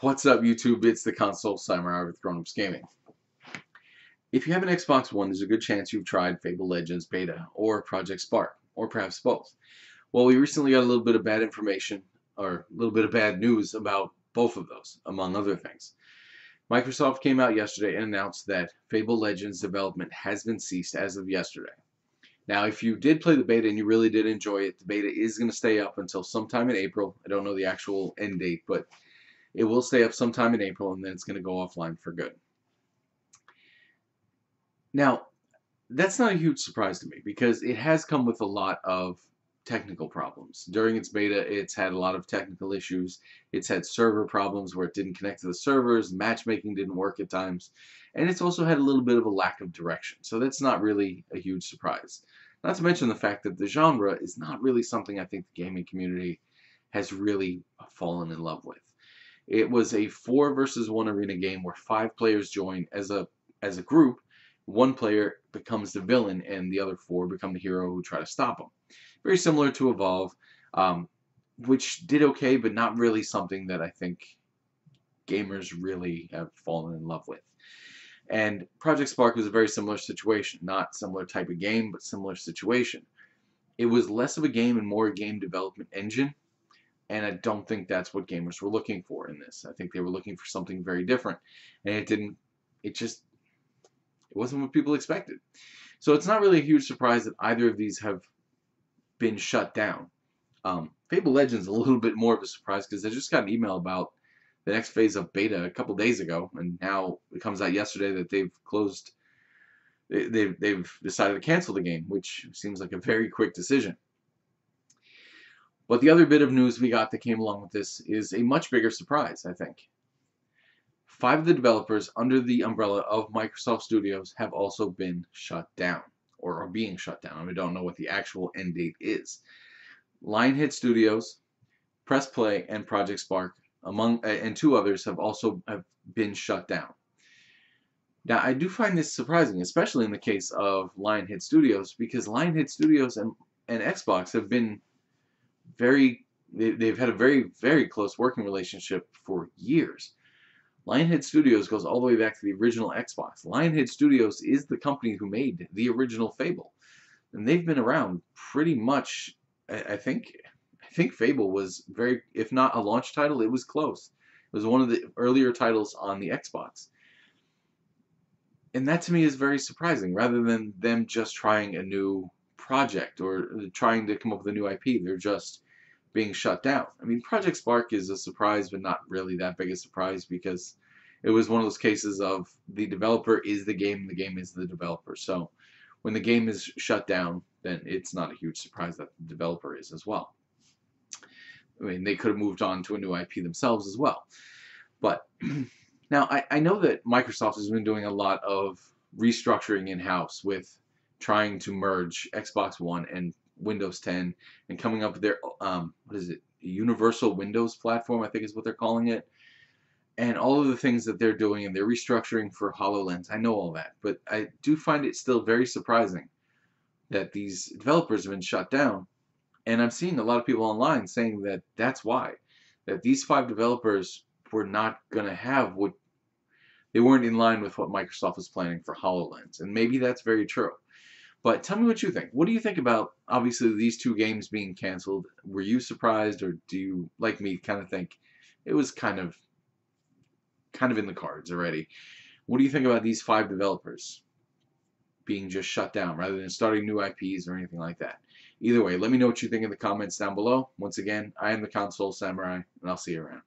What's up, YouTube? It's the Console Samurai with Grown Ups Gaming. If you have an Xbox One, there's a good chance you've tried Fable Legends Beta or Project Spark, or perhaps both. Well, we recently got a little bit of bad information, or a little bit of bad news about both of those, among other things. Microsoft came out yesterday and announced that Fable Legends development has been ceased as of yesterday. Now, if you did play the beta and you really did enjoy it, the beta is going to stay up until sometime in April. I don't know the actual end date, but it will stay up sometime in April, and then it's going to go offline for good. Now, that's not a huge surprise to me because it has come with a lot of technical problems. During its beta, it's had a lot of technical issues. It's had server problems where it didn't connect to the servers, matchmaking didn't work at times, and it's also had a little bit of a lack of direction. So that's not really a huge surprise. Not to mention the fact that the genre is not really something I think the gaming community has really fallen in love with. It was a 4 versus 1 arena game where 5 players join as a group. One player becomes the villain and the other 4 become the hero who try to stop him. Very similar to Evolve, which did okay, but not really something that I think gamers really have fallen in love with. And Project Spark was a very similar situation. Not similar type of game, but similar situation. It was less of a game and more a game development engine. And I don't think that's what gamers were looking for in this. I think they were looking for something very different. And it wasn't what people expected. So it's not really a huge surprise that either of these have been shut down. Fable Legends is a little bit more of a surprise because I just got an email about the next phase of beta a couple days ago. And now it comes out yesterday that they've closed. They've decided to cancel the game, which seems like a very quick decision. But the other bit of news we got that came along with this is a much bigger surprise, I think. 5 of the developers under the umbrella of Microsoft Studios have also been shut down, or are being shut down. We don't know what the actual end date is. LionHead Studios, Press Play, and Project Spark, and 2 others have also been shut down. Now, I do find this surprising, especially in the case of LionHead Studios, because LionHead Studios and Xbox have been they've had a very, very close working relationship for years. LionHead Studios goes all the way back to the original Xbox. LionHead Studios is the company who made the original Fable. And they've been around pretty much, I think Fable was if not a launch title, it was close. It was one of the earlier titles on the Xbox. And that to me is very surprising. Rather than them just trying a new project or trying to come up with a new IP, they're just being shut down. I mean, Project Spark is a surprise, but not really that big a surprise because it was one of those cases of the developer is the game is the developer. So when the game is shut down, then it's not a huge surprise that the developer is as well. I mean, they could have moved on to a new IP themselves as well. But now I know that Microsoft has been doing a lot of restructuring in-house with trying to merge Xbox One and Windows 10 and coming up with their what is it, Universal Windows platform, I think is what they're calling it, and all of the things that they're doing, and they're restructuring for HoloLens. I know all that, but I do find it still very surprising that these developers have been shut down, and I'm seeing a lot of people online saying that that's why, that these 5 developers were not going to have they weren't in line with what Microsoft was planning for HoloLens, and maybe that's very true. But tell me what you think. What do you think about, obviously, these 2 games being canceled? Were you surprised, or do you, like me, kind of think it was kind of in the cards already? What do you think about these 5 developers being just shut down rather than starting new IPs or anything like that? Either way, let me know what you think in the comments down below. Once again, I am the Console Samurai, and I'll see you around.